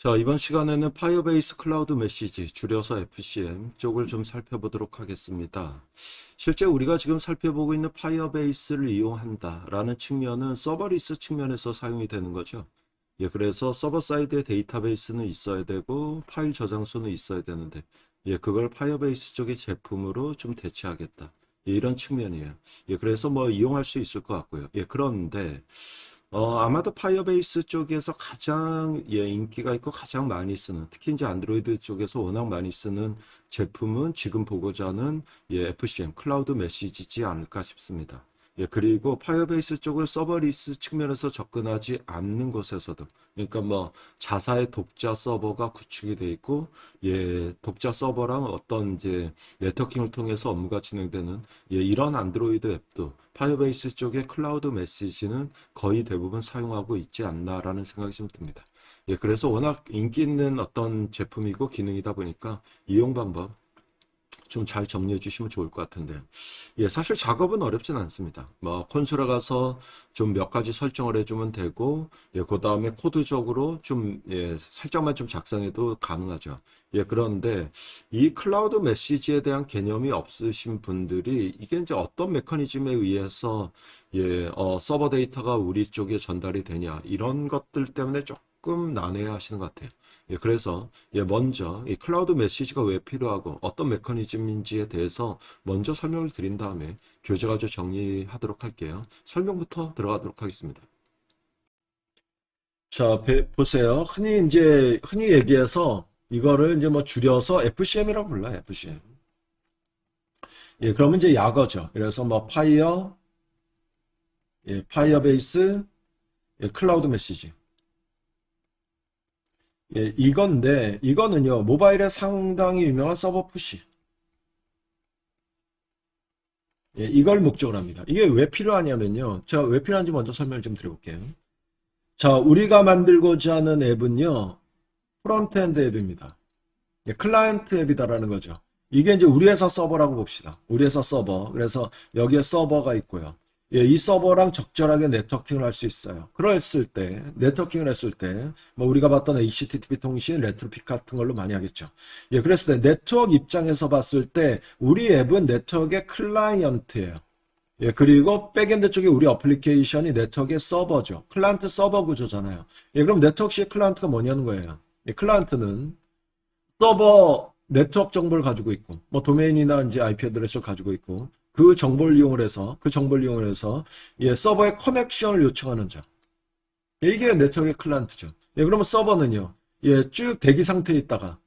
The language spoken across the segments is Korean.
자, 이번 시간에는 파이어베이스 클라우드 메시지, 줄여서 FCM 쪽을 좀 살펴보도록 하겠습니다. 실제 우리가 지금 살펴보고 있는 파이어베이스를 이용한다라는 측면은 서버리스 측면에서 사용이 되는 거죠. 예, 그래서 서버 사이드에 데이터베이스는 있어야 되고 파일 저장소는 있어야 되는데, 예, 그걸 파이어베이스 쪽의 제품으로 좀 대체하겠다. 예, 이런 측면이에요. 예, 그래서 뭐 이용할 수 있을 것 같고요. 예, 그런데 아마도 파이어베이스 쪽에서 가장 인기가 있고 가장 많이 쓰는, 특히 이제 안드로이드 쪽에서 워낙 많이 쓰는 제품은 지금 보고자 하는 FCM 클라우드 메시지지 않을까 싶습니다. 예, 그리고 파이어베이스 쪽을 서버리스 측면에서 접근하지 않는 곳에서도, 그러니까 뭐 자사의 독자 서버가 구축이 돼 있고, 예, 독자 서버랑 어떤 이제 네트워킹을 통해서 업무가 진행되는 이런 안드로이드 앱도 파이어베이스 쪽의 클라우드 메시지는 거의 대부분 사용하고 있지 않나라는 생각이 좀 듭니다. 예, 그래서 워낙 인기 있는 어떤 제품이고 기능이다 보니까 이용 방법 좀 잘 정리해 주시면 좋을 것 같은데, 예, 사실 작업은 어렵진 않습니다. 뭐 콘솔에 가서 좀 몇 가지 설정을 해주면 되고, 예, 그 다음에 코드적으로 좀 살짝만 좀 작성해도 가능하죠. 예, 그런데 이 클라우드 메시지에 대한 개념이 없으신 분들이 이게 이제 어떤 메커니즘에 의해서 서버 데이터가 우리 쪽에 전달이 되냐, 이런 것들 때문에 조금 난해해 하시는 것 같아요. 예, 그래서 먼저 이 클라우드 메시지가 왜 필요하고 어떤 메커니즘인지에 대해서 먼저 설명을 드린 다음에 교재 가지고 정리하도록 할게요. 설명부터 들어가도록 하겠습니다. 자, 보세요. 흔히 얘기해서 이거를 이제 뭐 줄여서 FCM이라고 불러요. FCM. 예, 그러면 이제 약어죠. 그래서 뭐 파이어베이스, 클라우드 메시지. 예, 이거는요, 모바일에 상당히 유명한 서버 푸시. 예, 이걸 목적으로 합니다. 이게 왜 필요하냐면요. 제가 왜 필요한지 먼저 설명을 좀 드려볼게요. 자, 우리가 만들고자 하는 앱은요, 프론트엔드 앱입니다. 예, 클라이언트 앱이다라는 거죠. 이게 이제 우리 회사 서버라고 봅시다. 우리 회사 서버. 그래서 여기에 서버가 있고요. 예, 이 서버랑 적절하게 네트워킹을 할 수 있어요. 그랬을 때, 네트워킹을 했을 때, 뭐 우리가 봤던 HTTP 통신, 레트로픽 같은 걸로 많이 하겠죠. 예, 그랬을 때 네트워크 입장에서 봤을 때 우리 앱은 네트워크의 클라이언트예요. 예, 그리고 백엔드 쪽에 우리 어플리케이션이 네트워크의 서버죠. 클라이언트 서버 구조잖아요. 예, 그럼 네트워크의 클라이언트가 뭐냐는 거예요. 예, 클라이언트는 서버 네트워크 정보를 가지고 있고, 뭐 도메인이나 이제 IP 어드레스를 가지고 있고, 그 정보를 이용을 해서 서버에 커넥션을 요청하는 자. 이게 네트워크의 클라이언트죠. 예, 그러면 서버는요, 쭉 대기 상태에 있다가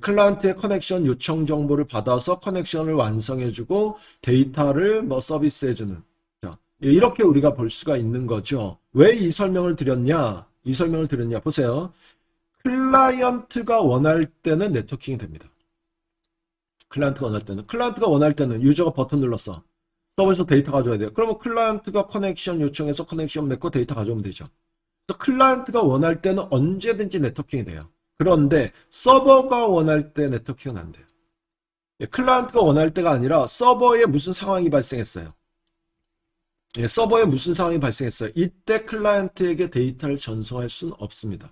클라이언트의 커넥션 요청 정보를 받아서 커넥션을 완성해주고 데이터를 뭐 서비스해주는. 자, 이렇게 우리가 볼 수가 있는 거죠. 왜 이 설명을 드렸냐? 이 설명을 드렸냐? 보세요. 클라이언트가 원할 때는 네트워킹이 됩니다. 클라이언트가 원할 때는 유저가 버튼 눌렀어. 서버에서 데이터 가져야 돼요. 그러면 클라이언트가 커넥션 요청해서 커넥션 맺고 데이터 가져오면 되죠. 그래서 클라이언트가 원할 때는 언제든지 네트워킹이 돼요. 그런데 서버가 원할 때 네트워킹은 안 돼요. 클라이언트가 원할 때가 아니라 서버에 무슨 상황이 발생했어요. 서버에 무슨 상황이 발생했어요. 이때 클라이언트에게 데이터를 전송할 수는 없습니다.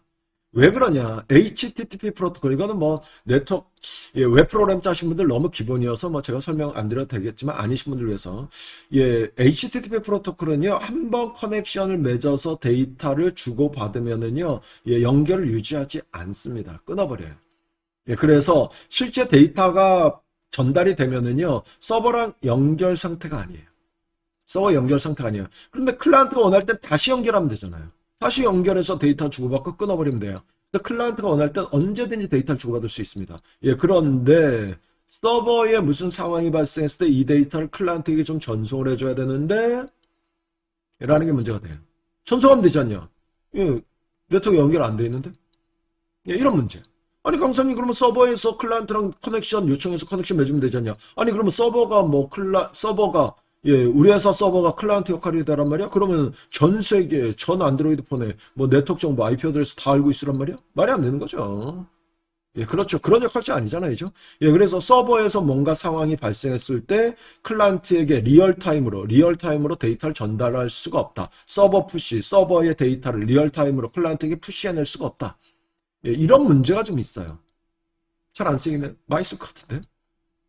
왜 그러냐? HTTP 프로토콜 이거는 뭐 네트워크 웹 프로그램 짜신 분들 너무 기본이어서 뭐 제가 설명 안 드려도 되겠지만 아니신 분들 위해서 HTTP 프로토콜은요 한번 커넥션을 맺어서 데이터를 주고 받으면은요 연결을 유지하지 않습니다. 끊어버려요. 그래서 실제 데이터가 전달이 되면은요 서버랑 연결 상태가 아니에요. 서버 연결 상태가 아니에요. 그런데 클라이언트가 원할 땐 다시 연결하면 되잖아요. 다시 연결해서 데이터 주고받고 끊어버리면 돼요. 그래서 클라이언트가 원할 땐 언제든지 데이터를 주고받을 수 있습니다. 그런데 서버에 무슨 상황이 발생했을 때 이 데이터를 클라이언트에게 좀 전송을 해줘야 되는데 라는 게 문제가 돼요. 전송하면 되지 않냐? 네트워크 연결 안 돼 있는데? 이런 문제. 아니 강사님 그러면 서버에서 클라이언트랑 커넥션 요청해서 커넥션 맺으면 되지 않냐? 아니 그러면 서버가 우리 회사 서버가 클라이언트 역할이 되란 말이야? 그러면 전 세계, 전 안드로이드 폰에 뭐 네트워크 정보, IP 어드레스 다 알고 있으란 말이야? 말이 안 되는 거죠. 그렇죠. 그런 역할이 아니잖아요. 그죠? 그래서 서버에서 뭔가 상황이 발생했을 때 클라이언트에게 리얼타임으로 데이터를 전달할 수가 없다. 서버의 데이터를 리얼타임으로 클라이언트에게 푸시해낼 수가 없다. 예, 이런 문제가 좀 있어요. 잘 안 쓰이네. 많이 쓸 것 같은데.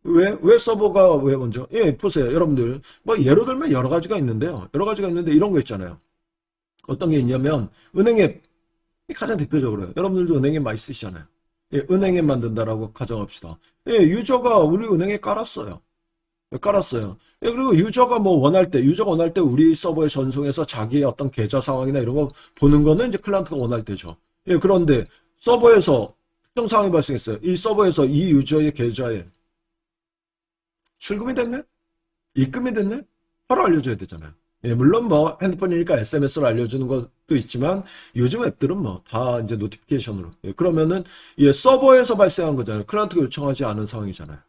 왜 서버가 왜 먼저? 예, 보세요. 여러분들. 뭐 예로 들면 여러 가지가 있는데요. 여러 가지가 있는데 이런 거 있잖아요. 어떤 게 있냐면 은행앱 가장 대표적으로요. 여러분들도 은행앱 많이 쓰시잖아요. 예, 은행앱 만든다라고 가정합시다. 예, 유저가 우리 은행에 깔았어요. 예, 깔았어요. 예, 그리고 유저가 원할 때 우리 서버에 전송해서 자기의 어떤 계좌 상황이나 이런 거 보는 거는 이제 클라이언트가 원할 때죠. 예, 그런데 서버에서 특정 상황이 발생했어요. 이 서버에서 이 유저의 계좌에 출금이 됐네? 입금이 됐네? 바로 알려줘야 되잖아요. 예, 물론 뭐 핸드폰이니까 SMS로 알려주는 것도 있지만 요즘 앱들은 뭐 다 이제 노티피케이션으로. 예, 그러면은 예, 서버에서 발생한 거잖아요. 클라이언트가 요청하지 않은 상황이잖아요.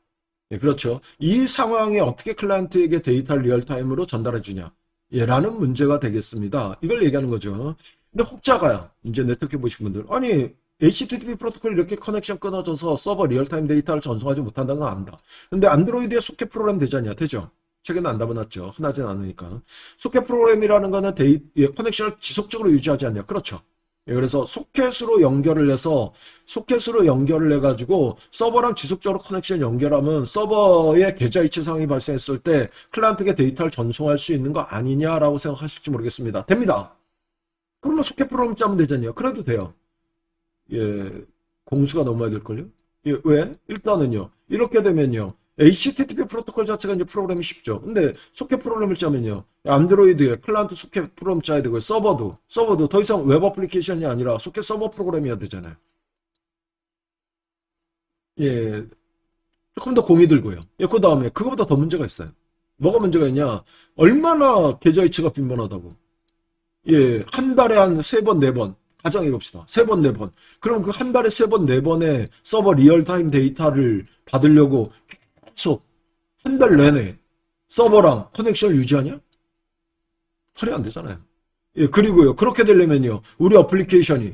예, 그렇죠. 이 상황에 어떻게 클라이언트에게 데이터를 리얼타임으로 전달해 주냐. 예, 라는 문제가 되겠습니다. 이걸 얘기하는 거죠. 근데 혹자가요. 이제 네트워크 보신 분들. 아니, HTTP 프로토콜 이렇게 커넥션 끊어져서 서버 리얼타임 데이터를 전송하지 못한다는 건 안다. 근데 안드로이드에 소켓 프로그램 되잖냐. 되죠. 최근에 안 담아놨죠. 흔하진 않으니까. 소켓 프로그램이라는 거는 예, 커넥션을 지속적으로 유지하지 않냐. 그렇죠. 예, 그래서 소켓으로 연결을 해가지고 서버랑 지속적으로 커넥션 연결하면 서버의 계좌 이체 상황이 발생했을 때 클라이언트에게 데이터를 전송할 수 있는 거 아니냐라고 생각하실지 모르겠습니다. 됩니다. 그러면 소켓 프로그램 짜면 되잖아요. 그래도 돼요. 예, 공수가 너무 많이 될걸요? 예, 왜? 일단은요. 이렇게 되면요. HTTP 프로토콜 자체가 이제 프로그램이 쉽죠. 근데 소켓 프로그램을 짜면요. 안드로이드에 클라이언트 소켓 프로그램 짜야 되고요. 서버도 더 이상 웹 어플리케이션이 아니라 소켓 서버 프로그램이어야 되잖아요. 예, 조금 더 공이 들고요. 예, 그 다음에 그거보다 더 문제가 있어요. 뭐가 문제가 있냐? 얼마나 계좌 이체가 빈번하다고. 예, 한 달에 한 세 번, 네 번. 가정해 봅시다. 세 번, 네 번. 그럼 그 한 달에 세 번, 네 번의 서버 리얼타임 데이터를 받으려고 계속 한 달 내내 서버랑 커넥션을 유지하냐? 말이 안 되잖아요. 예, 그리고요. 그렇게 되려면요. 우리 어플리케이션이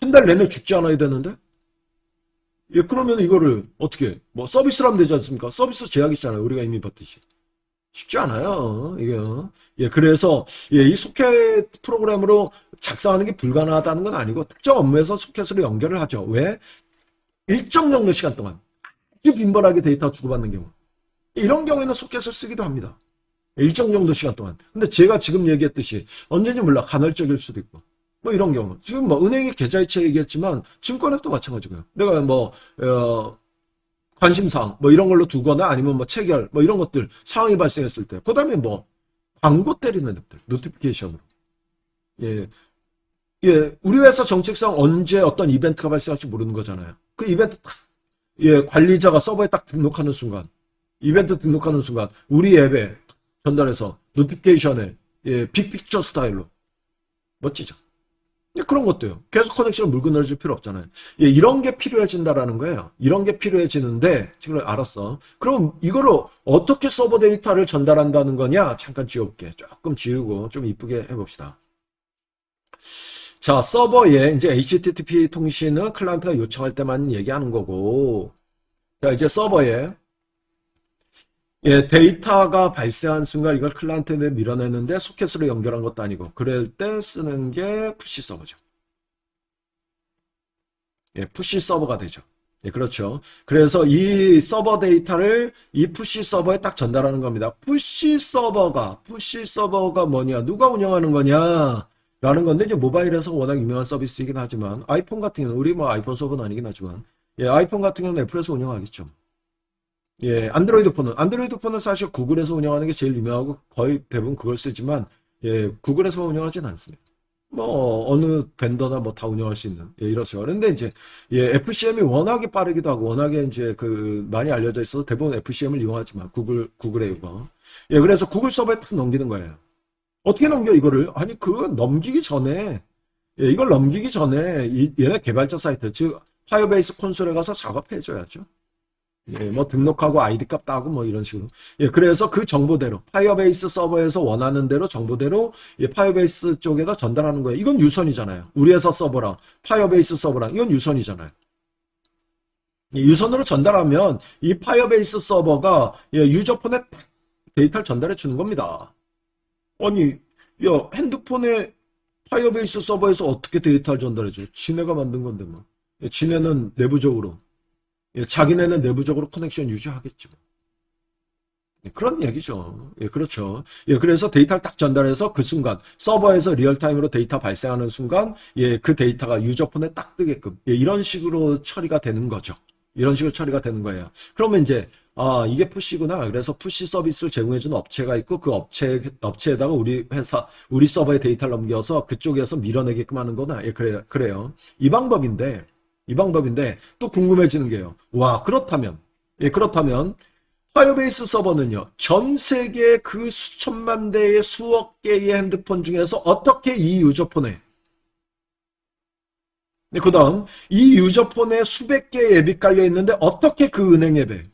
한 달 내내 죽지 않아야 되는데? 예, 그러면 이거를 어떻게, 뭐 서비스로 하면 되지 않습니까? 서비스 제약이 있잖아요. 우리가 이미 봤듯이. 쉽지 않아요. 이게. 예, 그래서 예, 이 소켓 프로그램으로 작성하는 게 불가능하다는 건 아니고 특정 업무에서 소켓으로 연결을 하죠. 왜? 일정 정도 시간 동안 아주 빈번하게 데이터 주고받는 경우. 이런 경우에는 소켓을 쓰기도 합니다. 일정 정도 시간 동안. 근데 제가 지금 얘기했듯이 언제인지 몰라. 간헐적일 수도 있고. 뭐 이런 경우. 지금 뭐 은행의 계좌이체 얘기했지만 증권앱도 마찬가지고요. 내가 뭐 관심사항 뭐 이런 걸로 두거나 아니면 뭐 체결 뭐 이런 것들 상황이 발생했을 때 그다음에 뭐 광고 때리는 앱들 노티피케이션으로 예, 예, 우리 회사 정책상 언제 어떤 이벤트가 발생할지 모르는 거잖아요. 그 이벤트 딱 예, 관리자가 서버에 딱 등록하는 순간 이벤트 등록하는 순간 우리 앱에 전달해서 노티피케이션에 예, 빅픽처 스타일로 멋지죠. 그런 것도요. 계속 커넥션을 물고 늘어질 필요 없잖아요. 예, 이런 게 필요해진다라는 거예요. 이런 게 필요해지는데 지금 알았어. 그럼 이거를 어떻게 서버 데이터를 전달한다는 거냐? 잠깐 지워볼게. 조금 지우고 좀 이쁘게 해봅시다. 자, 서버에 이제 HTTP 통신은 클라이언트가 요청할 때만 얘기하는 거고, 자, 이제 서버에 예, 데이터가 발생한 순간 이걸 클라이언트에 밀어내는데 소켓으로 연결한 것도 아니고 그럴 때 쓰는 게 푸시 서버죠. 예, 푸시 서버가 되죠. 예, 그렇죠. 그래서 이 서버 데이터를 이 푸시 서버에 딱 전달하는 겁니다. 푸시 서버가 뭐냐? 누가 운영하는 거냐? 라는 건데 이제 모바일에서 워낙 유명한 서비스이긴 하지만 아이폰 같은 경우는 우리 뭐 아이폰 서버는 아니긴 하지만 예, 아이폰 같은 경우는 애플에서 운영하겠죠. 예, 안드로이드 폰은 사실 구글에서 운영하는 게 제일 유명하고 거의 대부분 그걸 쓰지만, 예, 구글에서 운영하진 않습니다. 뭐, 어느 벤더나 뭐 다 운영할 수 있는, 예, 이렇죠. 그런데 이제, 예, FCM이 워낙에 빠르기도 하고, 워낙에 이제 많이 알려져 있어서 대부분 FCM을 이용하지만, 구글의 이거. 예, 그래서 구글 서버에 탁 넘기는 거예요. 어떻게 넘겨, 이거를? 아니, 그거 넘기기 전에, 예, 이걸 넘기기 전에, 얘네 개발자 사이트, 즉, 파이어베이스 콘솔에 가서 작업해줘야죠. 예, 뭐 등록하고 아이디 값 따고 뭐 이런 식으로. 예, 그래서 그 정보대로 파이어베이스 서버에서 원하는 대로 정보대로 예, 파이어베이스 쪽에다 전달하는 거예요. 이건 유선이잖아요. 우리 회사 서버랑 파이어베이스 서버랑 이건 유선이잖아요. 예, 유선으로 전달하면 이 파이어베이스 서버가 예, 유저폰에 데이터를 전달해 주는 겁니다. 아니, 야, 핸드폰에 파이어베이스 서버에서 어떻게 데이터를 전달해줘? 지네가 만든 건데 뭐. 지네는 내부적으로, 자기네는 내부적으로 커넥션 유지하겠지 뭐. 그런 얘기죠. 그렇죠. 그래서 데이터를 딱 전달해서 그 순간 서버에서 리얼타임으로 데이터 발생하는 순간 그 데이터가 유저폰에 딱 뜨게끔 이런 식으로 처리가 되는 거죠. 이런 식으로 처리가 되는 거예요. 그러면 이제 이게 푸시구나. 그래서 푸시 서비스를 제공해주는 업체가 있고 그 업체에다가 우리 서버에 데이터를 넘겨서 그쪽에서 밀어내게끔 하는 거나 그래요. 이 방법인데 또 궁금해지는 게요. 와, 그렇다면 파이어베이스 서버는요, 전 세계 그 수천만 대의 수억 개의 핸드폰 중에서 어떻게 이 유저폰에, 그 다음, 이 유저폰에 수백 개의 앱이 깔려 있는데 어떻게 그 은행 앱에,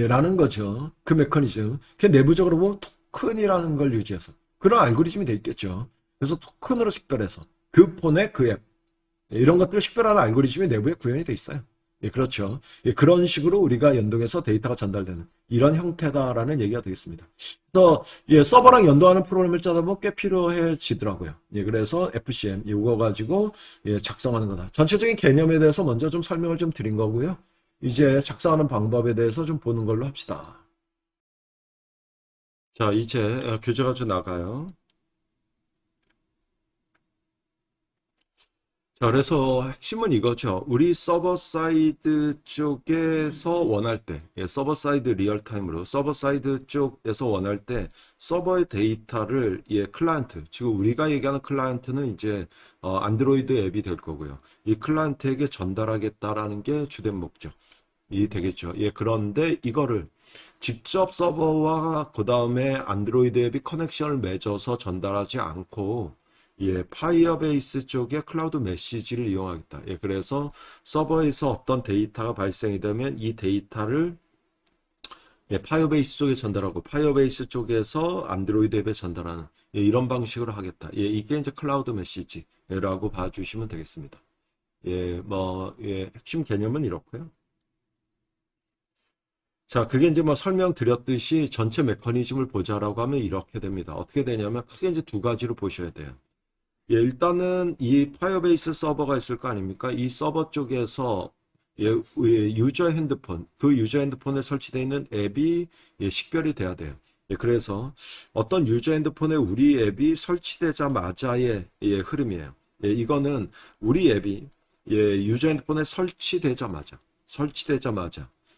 라는 거죠. 그 메커니즘. 그 내부적으로 보면 토큰이라는 걸 유지해서. 그런 알고리즘이 돼 있겠죠. 그래서 토큰으로 식별해서 그 폰에 그 앱, 이런 것들을 식별하는 알고리즘이 내부에 구현이 돼 있어요. 그렇죠. 그런 식으로 우리가 연동해서 데이터가 전달되는 이런 형태다라는 얘기가 되겠습니다. 그래서 서버랑 연동하는 프로그램을 짜다 보면 꽤 필요해지더라고요. 그래서 FCM 이거 가지고 작성하는 거다. 전체적인 개념에 대해서 먼저 좀 설명을 좀 드린 거고요. 이제 작성하는 방법에 대해서 좀 보는 걸로 합시다. 자, 이제 교재가 좀 나가요. 자, 그래서 핵심은 이거죠. 우리 서버 사이드 쪽에서 원할 때, 서버 사이드 리얼타임으로 서버 사이드 쪽에서 원할 때 서버의 데이터를 클라이언트, 지금 우리가 얘기하는 클라이언트는 이제 안드로이드 앱이 될 거고요. 이 클라이언트에게 전달하겠다라는 게 주된 목적이 되겠죠. 그런데 이거를 직접 서버와 그 다음에 안드로이드 앱이 커넥션을 맺어서 전달하지 않고 파이어베이스 쪽에 클라우드 메시지를 이용하겠다. 그래서 서버에서 어떤 데이터가 발생이 되면 이 데이터를 파이어베이스 쪽에 전달하고 파이어베이스 쪽에서 안드로이드 앱에 전달하는 이런 방식으로 하겠다. 이게 이제 클라우드 메시지라고 봐주시면 되겠습니다. 핵심 개념은 이렇고요. 자, 그게 이제 뭐 설명드렸듯이 전체 메커니즘을 보자라고 하면 이렇게 됩니다. 어떻게 되냐면 크게 이제 두 가지로 보셔야 돼요. 일단은 이 파이어베이스 서버가 있을 거 아닙니까? 이 서버 쪽에서 유저 핸드폰, 그 유저 핸드폰에 설치되어 있는 앱이 식별이 돼야 돼요. 그래서 어떤 유저 핸드폰에 우리 앱이 설치되자마자의 흐름이에요. 이거는 우리 앱이 유저 핸드폰에 설치되자마자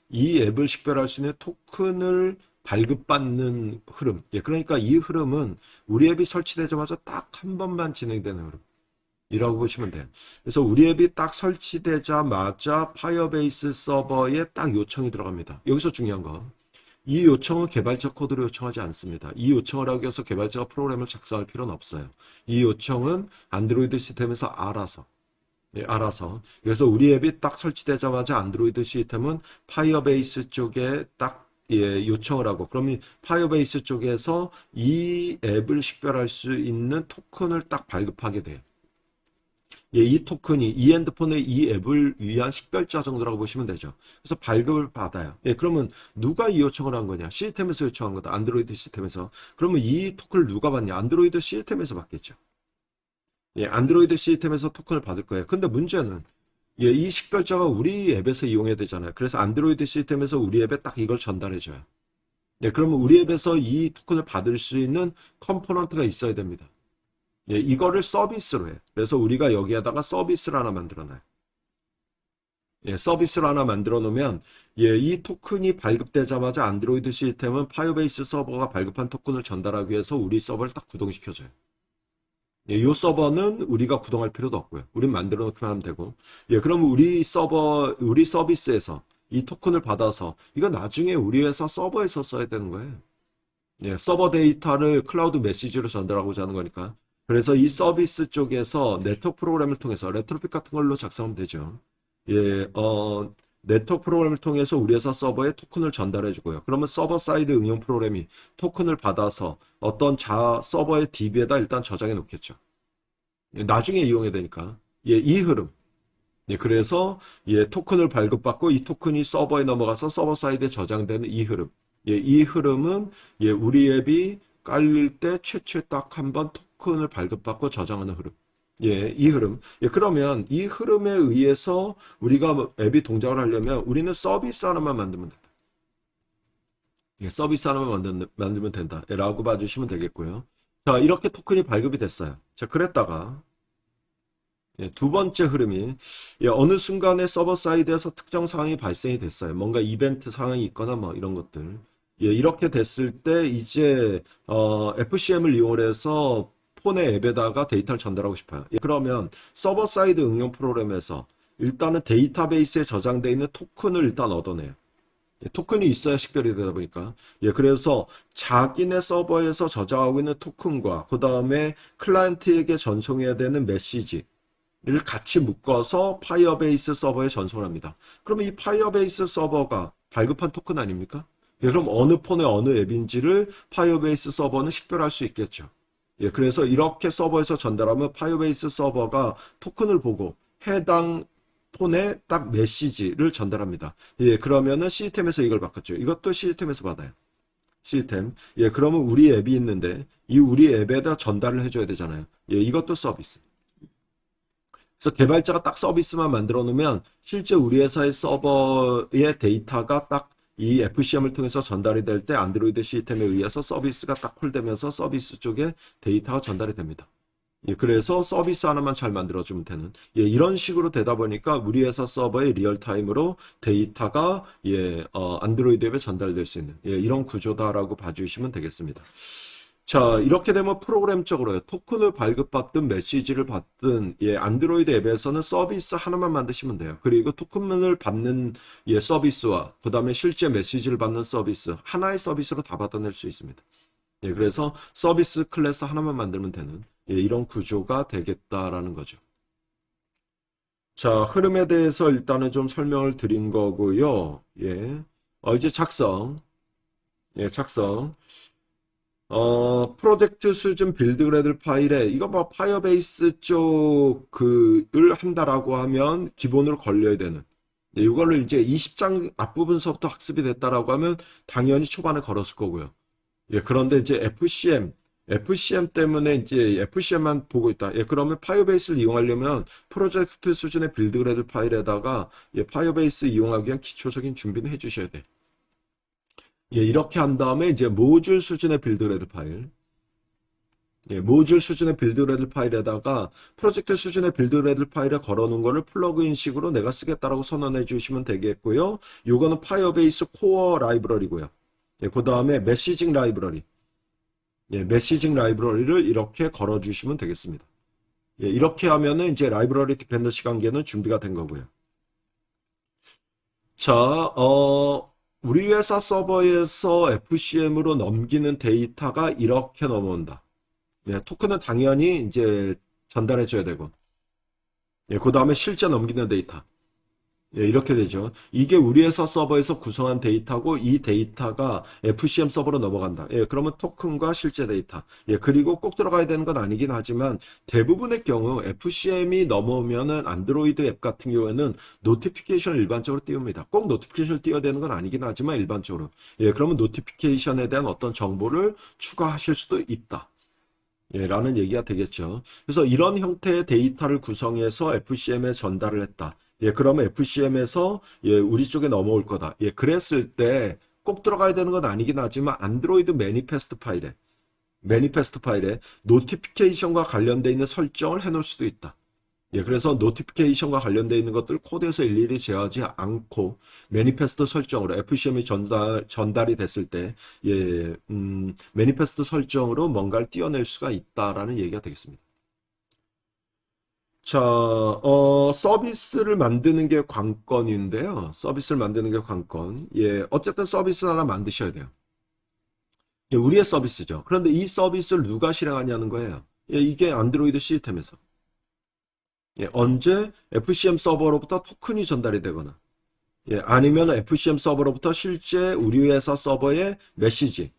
이 앱을 식별할 수 있는 토큰을 발급받는 흐름. 그러니까 이 흐름은 우리 앱이 설치되자마자 딱 한 번만 진행되는 흐름이라고 보시면 돼요. 그래서 우리 앱이 딱 설치되자마자 파이어베이스 서버에 딱 요청이 들어갑니다. 여기서 중요한 거. 이 요청은 개발자 코드로 요청하지 않습니다. 이 요청을 하기 위해서 개발자가 프로그램을 작성할 필요는 없어요. 이 요청은 안드로이드 시스템에서 알아서. 그래서 우리 앱이 딱 설치되자마자 안드로이드 시스템은 파이어베이스 쪽에 딱 요청을 하고, 그러면 파이어베이스 쪽에서 이 앱을 식별할 수 있는 토큰을 딱 발급하게 돼요. 이 토큰이 이 핸드폰의 이 앱을 위한 식별자 정도라고 보시면 되죠. 그래서 발급을 받아요. 그러면 누가 이 요청을 한 거냐? 시스템에서 요청한 거다. 안드로이드 시스템에서. 그러면 이 토큰을 누가 받냐? 안드로이드 시스템에서 받겠죠. 안드로이드 시스템에서 토큰을 받을 거예요. 근데 문제는 이 식별자가 우리 앱에서 이용해야 되잖아요. 그래서 안드로이드 시스템에서 우리 앱에 딱 이걸 전달해줘요. 그러면 우리 앱에서 이 토큰을 받을 수 있는 컴포넌트가 있어야 됩니다. 이거를 서비스로 해요. 그래서 우리가 여기에다가 서비스를 하나 만들어놔요. 서비스를 하나 만들어 놓으면 이 토큰이 발급되자마자 안드로이드 시스템은 파이어베이스 서버가 발급한 토큰을 전달하기 위해서 우리 서버를 딱 구동시켜줘요. 이 서버는 우리가 구동할 필요도 없고요. 우린 만들어 놓기만 하면 되고. 그럼 우리 서비스에서 이 토큰을 받아서 이거 나중에 우리 회사 서버에서 써야 되는 거예요. 서버 데이터를 클라우드 메시지로 전달하고자 하는 거니까. 그래서 이 서비스 쪽에서 네트워크 프로그램을 통해서 레트로핏 같은 걸로 작성하면 되죠. 네트워크 프로그램을 통해서 우리 회사 서버에 토큰을 전달해 주고요. 그러면 서버 사이드 응용 프로그램이 토큰을 받아서 어떤 서버의 DB에다 일단 저장해 놓겠죠. 나중에 이용해야 되니까. 이 흐름. 그래서 토큰을 발급받고 이 토큰이 서버에 넘어가서 서버 사이드에 저장되는 이 흐름. 이 흐름은 우리 앱이 깔릴 때 최초에 딱 한 번 토큰을 발급받고 저장하는 흐름. 예, 이 흐름. 예, 그러면 이 흐름에 의해서 우리가 뭐 앱이 동작을 하려면 우리는 서비스 하나만 만들면 된다. 예, 서비스 하나만 만들면 된다. 예, 라고 봐주시면 되겠고요. 자, 이렇게 토큰이 발급이 됐어요. 자, 그랬다가 예, 두 번째 흐름이 예, 어느 순간에 서버 사이드에서 특정 상황이 발생이 됐어요. 뭔가 이벤트 상황이 있거나 뭐 이런 것들. 예, 이렇게 됐을 때 이제 FCM을 이용해서 폰의 앱에다가 데이터를 전달하고 싶어요. 예, 그러면 서버 사이드 응용 프로그램에서 일단은 데이터베이스에 저장되어 있는 토큰을 일단 얻어내요. 예, 토큰이 있어야 식별이 되다 보니까. 예, 그래서 자기네 서버에서 저장하고 있는 토큰과 그 다음에 클라이언트에게 전송해야 되는 메시지 를 같이 묶어서 파이어베이스 서버에 전송을 합니다. 그러면 이 파이어베이스 서버가 발급한 토큰 아닙니까? 예, 그럼 어느 폰의 어느 앱인지를 파이어베이스 서버는 식별할 수 있겠죠. 예, 그래서 이렇게 서버에서 전달하면 파이어베이스 서버가 토큰을 보고 해당 폰에 딱 메시지를 전달합니다. 예, 그러면은 시스템에서 이걸 바꿨죠. 이것도 시스템에서 받아요. 시스템. 예, 그러면 우리 앱이 있는데 이 우리 앱에다 전달을 해줘야 되잖아요. 예, 이것도 서비스. 그래서 개발자가 딱 서비스만 만들어 놓으면 실제 우리 회사의 서버의 데이터가 딱 이 FCM을 통해서 전달이 될 때 안드로이드 시스템에 의해서 서비스가 딱 콜되면서 서비스 쪽에 데이터가 전달이 됩니다. 예, 그래서 서비스 하나만 잘 만들어주면 되는 예, 이런 식으로 되다 보니까 우리 회사 서버에 리얼타임으로 데이터가 예, 안드로이드 앱에 전달될 수 있는 예, 이런 구조다라고 봐주시면 되겠습니다. 자, 이렇게 되면 프로그램적으로 토큰을 발급받든 메시지를 받든 예, 안드로이드 앱에서는 서비스 하나만 만드시면 돼요. 그리고 토큰을 받는 예, 서비스와 그 다음에 실제 메시지를 받는 서비스 하나의 서비스로 다 받아낼 수 있습니다. 예, 그래서 서비스 클래스 하나만 만들면 되는 예, 이런 구조가 되겠다라는 거죠. 자, 흐름에 대해서 일단은 좀 설명을 드린 거고요. 예, 이제 작성. 예, 작성. 프로젝트 수준 빌드 그래들 파일에 이거 뭐 파이어베이스 쪽 그을 한다라고 하면 기본으로 걸려야 되는 예, 이거를 이제 20장 앞부분서부터 학습이 됐다라고 하면 당연히 초반에 걸었을 거고요. 예, 그런데 이제 FCM 때문에 이제 FCM만 보고 있다. 예, 그러면 파이어베이스를 이용하려면 프로젝트 수준의 빌드 그래들 파일에다가 예, 파이어베이스 이용하기 위한 기초적인 준비는 해주셔야 돼. 예, 이렇게 한 다음에 이제 모듈 수준의 빌드레드 파일. 예, 모듈 수준의 빌드레드 파일에다가 프로젝트 수준의 빌드레드 파일에 걸어놓은 거를 플러그인 식으로 내가 쓰겠다라고 선언해 주시면 되겠고요. 요거는 파이어베이스 코어 라이브러리고요. 예, 그 다음에 메시징 라이브러리. 예, 메시징 라이브러리를 이렇게 걸어 주시면 되겠습니다. 예, 이렇게 하면은 이제 라이브러리 디펜던시 관계는 준비가 된 거고요. 자, 우리 회사 서버에서 FCM으로 넘기는 데이터가 이렇게 넘어온다. 예, 토큰은 당연히 이제 전달해 줘야 되고, 예, 그 다음에 실제 넘기는 데이터. 예, 이렇게 되죠. 이게 우리 회사 서버에서 구성한 데이터고 이 데이터가 FCM 서버로 넘어간다. 예, 그러면 토큰과 실제 데이터. 예, 그리고 꼭 들어가야 되는 건 아니긴 하지만 대부분의 경우 FCM이 넘어오면은 안드로이드 앱 같은 경우에는 노티피케이션을 일반적으로 띄웁니다. 꼭 노티피케이션을 띄워야 되는 건 아니긴 하지만 일반적으로. 예, 그러면 노티피케이션에 대한 어떤 정보를 추가하실 수도 있다. 예, 라는 얘기가 되겠죠. 그래서 이런 형태의 데이터를 구성해서 FCM에 전달을 했다. 예, 그러면 FCM에서 예, 우리 쪽에 넘어올 거다. 예, 그랬을 때 꼭 들어가야 되는 건 아니긴 하지만 안드로이드 매니페스트 파일에 노티피케이션과 관련되어 있는 설정을 해놓을 수도 있다. 예, 그래서 노티피케이션과 관련되어 있는 것들 코드에서 일일이 제어하지 않고 매니페스트 설정으로 FCM이 전달이 됐을 때 예, 매니페스트 설정으로 뭔가를 띄워낼 수가 있다라는 얘기가 되겠습니다. 자, 서비스를 만드는 게 관건인데요. 서비스를 만드는 게 관건. 예, 어쨌든 서비스 하나 만드셔야 돼요. 예, 우리의 서비스죠. 그런데 이 서비스를 누가 실행하냐는 거예요. 예, 이게 안드로이드 시스템에서. 예, 언제 FCM 서버로부터 토큰이 전달이 되거나, 예, 아니면 FCM 서버로부터 실제 우리 회사 서버에 메시지,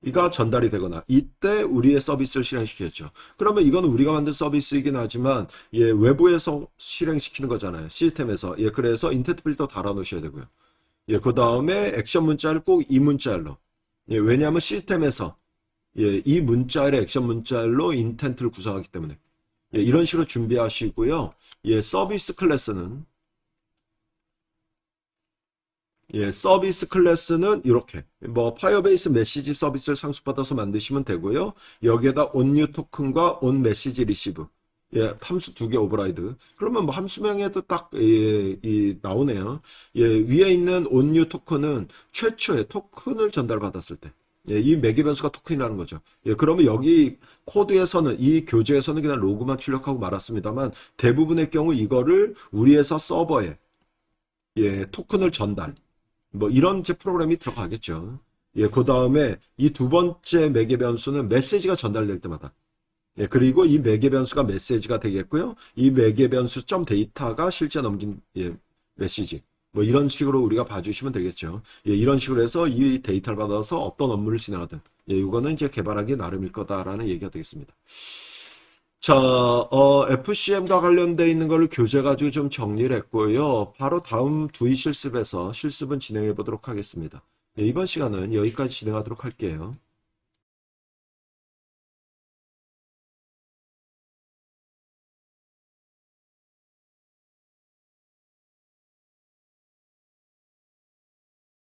이가 전달이 되거나 이때 우리의 서비스를 실행시켰죠. 그러면 이건 우리가 만든 서비스이긴 하지만 예, 외부에서 실행시키는 거잖아요. 시스템에서. 예, 그래서 인텐트 필터 달아 놓으셔야 되고요. 예, 그 다음에 액션 문자를 꼭 이 문자열로. 예, 왜냐하면 시스템에서 예, 이 문자열의 액션 문자열로 인텐트를 구성하기 때문에 예, 이런 식으로 준비하시고요. 예, 서비스 클래스는 예, 서비스 클래스는 이렇게 뭐 파이어베이스 메시지 서비스를 상속받아서 만드시면 되고요. 여기에다 온뉴 토큰과 온 메시지 리시브 예, 함수 두 개 오버라이드. 그러면 뭐 함수명에도 딱 나오네요. 예, 위에 있는 온뉴 토큰은 최초의 토큰을 전달받았을 때 예, 이 매개 변수가 토큰이라는 거죠. 예, 그러면 여기 코드에서는 이 교재에서는 그냥 로그만 출력하고 말았습니다만 대부분의 경우 이거를 우리 회사 서버에 예, 토큰을 전달 뭐 이런 이제 프로그램이 들어가겠죠. 예, 그 다음에 이 두 번째 매개 변수는 메시지가 전달될 때마다 예, 그리고 이 매개 변수가 메시지가 되겠고요. 이 매개 변수 점 데이터가 실제 넘긴 예, 메시지. 뭐 이런 식으로 우리가 봐주시면 되겠죠. 예, 이런 식으로 해서 이 데이터를 받아서 어떤 업무를 진행하든 예, 이거는 이제 개발하기 나름일 거다라는 얘기가 되겠습니다. 자, FCM과 관련되어 있는 걸 교재 가지고 좀 정리를 했고요. 바로 다음 두이 실습에서 실습은 진행해 보도록 하겠습니다. 예, 이번 시간은 여기까지 진행하도록 할게요.